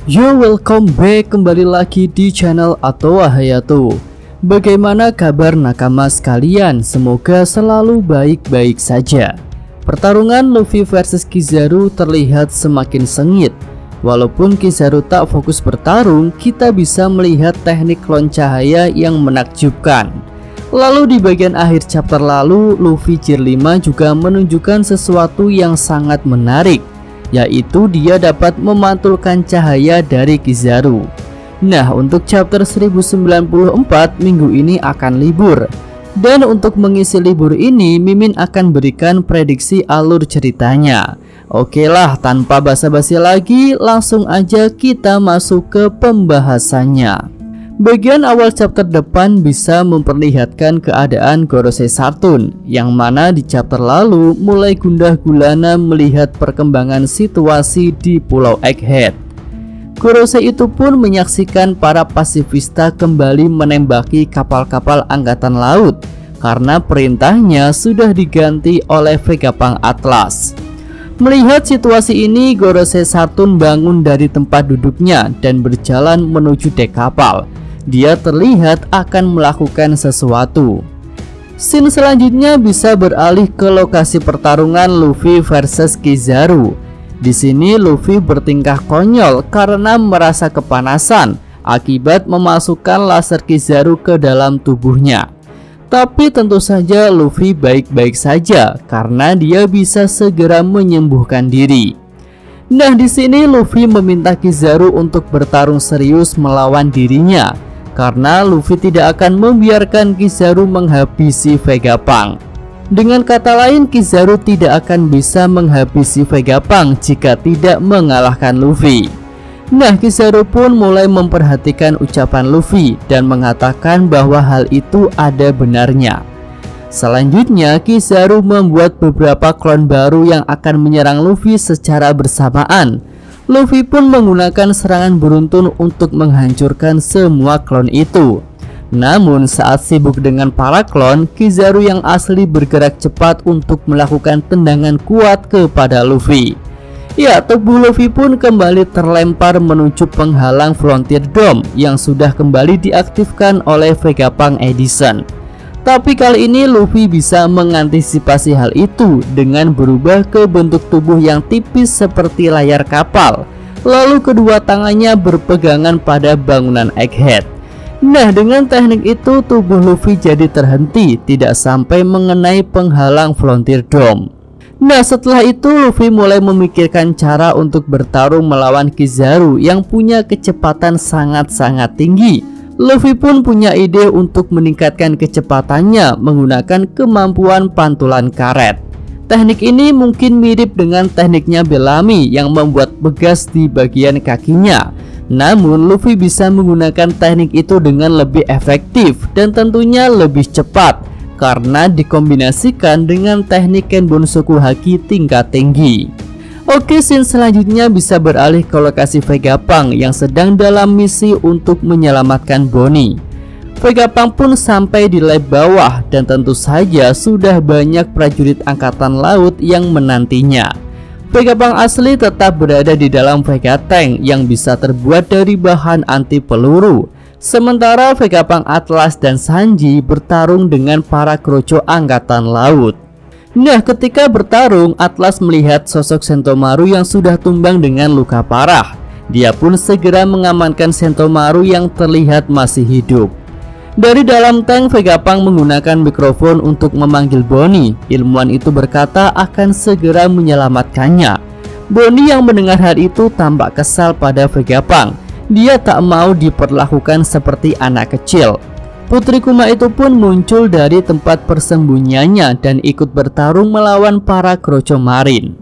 Yo, welcome back kembali lagi di channel Atowa Hayato. Bagaimana kabar nakama sekalian? Semoga selalu baik-baik saja. Pertarungan Luffy versus Kizaru terlihat semakin sengit. Walaupun Kizaru tak fokus bertarung, kita bisa melihat teknik klon cahaya yang menakjubkan. Lalu di bagian akhir chapter lalu, Luffy Gear 5 juga menunjukkan sesuatu yang sangat menarik, yaitu dia dapat memantulkan cahaya dari Kizaru. Nah, untuk chapter 1094 minggu ini akan libur. Dan untuk mengisi libur ini, Mimin akan berikan prediksi alur ceritanya. Oke lah, tanpa basa-basi lagi, langsung aja kita masuk ke pembahasannya. Bagian awal chapter depan bisa memperlihatkan keadaan Gorosei Sartun, yang mana di chapter lalu mulai gundah gulana melihat perkembangan situasi di Pulau Egghead. Gorosei itu pun menyaksikan para pasifista kembali menembaki kapal-kapal angkatan laut karena perintahnya sudah diganti oleh Vegapunk Atlas. Melihat situasi ini, Gorosei Sartun bangun dari tempat duduknya dan berjalan menuju dek kapal. Dia terlihat akan melakukan sesuatu. Scene selanjutnya bisa beralih ke lokasi pertarungan Luffy versus Kizaru. Di sini Luffy bertingkah konyol karena merasa kepanasan akibat memasukkan laser Kizaru ke dalam tubuhnya. Tapi tentu saja Luffy baik-baik saja karena dia bisa segera menyembuhkan diri. Nah, di sini Luffy meminta Kizaru untuk bertarung serius melawan dirinya, karena Luffy tidak akan membiarkan Kizaru menghabisi Vegapunk. Dengan kata lain, Kizaru tidak akan bisa menghabisi Vegapunk jika tidak mengalahkan Luffy. Nah, Kizaru pun mulai memperhatikan ucapan Luffy dan mengatakan bahwa hal itu ada benarnya. Selanjutnya, Kizaru membuat beberapa klon baru yang akan menyerang Luffy secara bersamaan. Luffy pun menggunakan serangan beruntun untuk menghancurkan semua klon itu. Namun saat sibuk dengan para klon, Kizaru yang asli bergerak cepat untuk melakukan tendangan kuat kepada Luffy. Ya, tubuh Luffy pun kembali terlempar menuju penghalang Frontier Dome yang sudah kembali diaktifkan oleh Vegapunk Edison. Tapi kali ini Luffy bisa mengantisipasi hal itu dengan berubah ke bentuk tubuh yang tipis seperti layar kapal. Lalu kedua tangannya berpegangan pada bangunan Egghead. Nah, dengan teknik itu tubuh Luffy jadi terhenti, tidak sampai mengenai penghalang Frontier Dome. Nah, setelah itu Luffy mulai memikirkan cara untuk bertarung melawan Kizaru yang punya kecepatan sangat-sangat tinggi. Luffy pun punya ide untuk meningkatkan kecepatannya menggunakan kemampuan pantulan karet. Teknik ini mungkin mirip dengan tekniknya Bellamy yang membuat begas di bagian kakinya. Namun Luffy bisa menggunakan teknik itu dengan lebih efektif dan tentunya lebih cepat karena dikombinasikan dengan teknik Kenbunsoku Haki tingkat tinggi. Oke, scene selanjutnya bisa beralih ke lokasi Vegapunk yang sedang dalam misi untuk menyelamatkan Bonnie. Vegapunk pun sampai di lab bawah dan tentu saja sudah banyak prajurit angkatan laut yang menantinya. Vegapunk asli tetap berada di dalam Vegatank yang bisa terbuat dari bahan anti peluru. Sementara Vegapunk Atlas dan Sanji bertarung dengan para kroco angkatan laut. Nah, ketika bertarung, Atlas melihat sosok Sentomaru yang sudah tumbang dengan luka parah. Dia pun segera mengamankan Sentomaru yang terlihat masih hidup. Dari dalam tank, Vegapunk menggunakan mikrofon untuk memanggil Bonnie. Ilmuwan itu berkata akan segera menyelamatkannya. Bonnie yang mendengar hal itu tampak kesal pada Vegapunk. Dia tak mau diperlakukan seperti anak kecil. Putri Kuma itu pun muncul dari tempat persembunyiannya dan ikut bertarung melawan para kroco marin.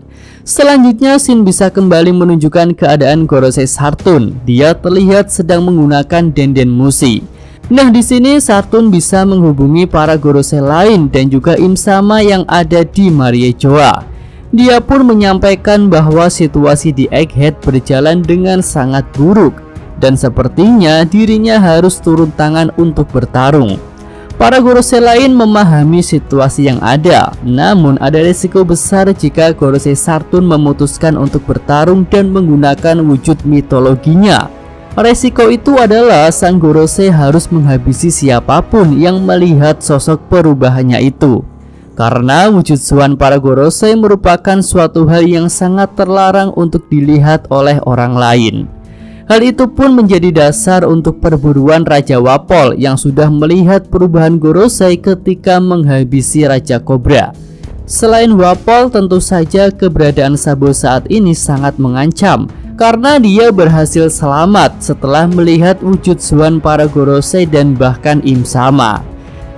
Selanjutnya, scene bisa kembali menunjukkan keadaan Gorosei Sartun. Dia terlihat sedang menggunakan Denden Mushi. Nah, di sini Sartun bisa menghubungi para Gorosei lain dan juga Im-sama yang ada di Mariejoa. Dia pun menyampaikan bahwa situasi di Egghead berjalan dengan sangat buruk dan sepertinya dirinya harus turun tangan untuk bertarung. Para Gorosei lain memahami situasi yang ada, namun ada risiko besar jika Gorosei Sartun memutuskan untuk bertarung dan menggunakan wujud mitologinya. Resiko itu adalah sang Gorosei harus menghabisi siapapun yang melihat sosok perubahannya itu. Karena wujud Zuan para Gorosei merupakan suatu hal yang sangat terlarang untuk dilihat oleh orang lain. Hal itu pun menjadi dasar untuk perburuan Raja Wapol yang sudah melihat perubahan Gorosei ketika menghabisi Raja Kobra. Selain Wapol, tentu saja keberadaan Sabo saat ini sangat mengancam karena dia berhasil selamat setelah melihat wujud Zuan para Gorosei dan bahkan Im Sama.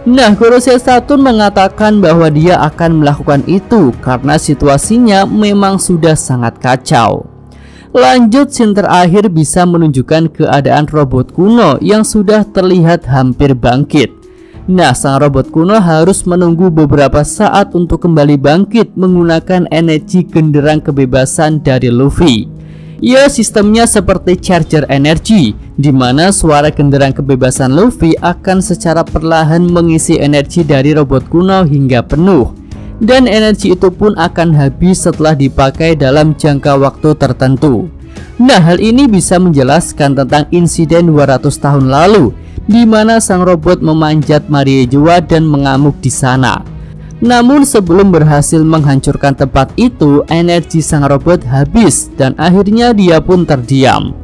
Nah, Gorosei Sartun mengatakan bahwa dia akan melakukan itu karena situasinya memang sudah sangat kacau. Lanjut, scene terakhir bisa menunjukkan keadaan robot kuno yang sudah terlihat hampir bangkit. Nah, sang robot kuno harus menunggu beberapa saat untuk kembali bangkit menggunakan energi genderang kebebasan dari Luffy. Ya, sistemnya seperti charger energi, di mana suara genderang kebebasan Luffy akan secara perlahan mengisi energi dari robot kuno hingga penuh. Dan energi itu pun akan habis setelah dipakai dalam jangka waktu tertentu. Nah, hal ini bisa menjelaskan tentang insiden 200 tahun lalu, di mana sang robot memanjat Mariejoa dan mengamuk di sana. Namun sebelum berhasil menghancurkan tempat itu, energi sang robot habis dan akhirnya dia pun terdiam.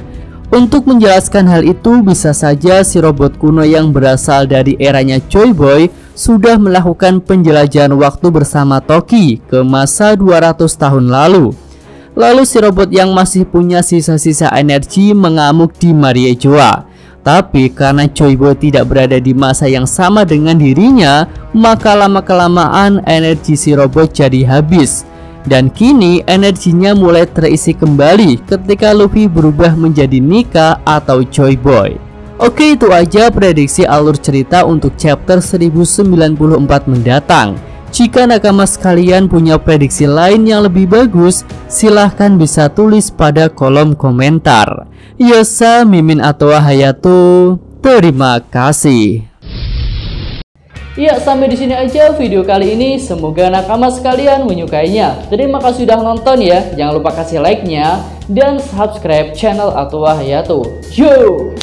Untuk menjelaskan hal itu, bisa saja si robot kuno yang berasal dari eranya Joy Boy sudah melakukan penjelajahan waktu bersama Toki ke masa 200 tahun lalu. Lalu si robot yang masih punya sisa-sisa energi mengamuk di Mariejoa. Tapi karena Joy Boy tidak berada di masa yang sama dengan dirinya, maka lama-kelamaan energi si robot jadi habis. Dan kini energinya mulai terisi kembali ketika Luffy berubah menjadi Nika atau Joy Boy. Oke, itu aja prediksi alur cerita untuk chapter 1094 mendatang. Jika nakama sekalian punya prediksi lain yang lebih bagus, silahkan bisa tulis pada kolom komentar. Yosa Mimin atau Hayato, terima kasih. Ya, sampai di sini aja video kali ini. Semoga nakama sekalian menyukainya. Terima kasih sudah nonton ya. Jangan lupa kasih like-nya dan subscribe channel Atwa Hayato. Yo!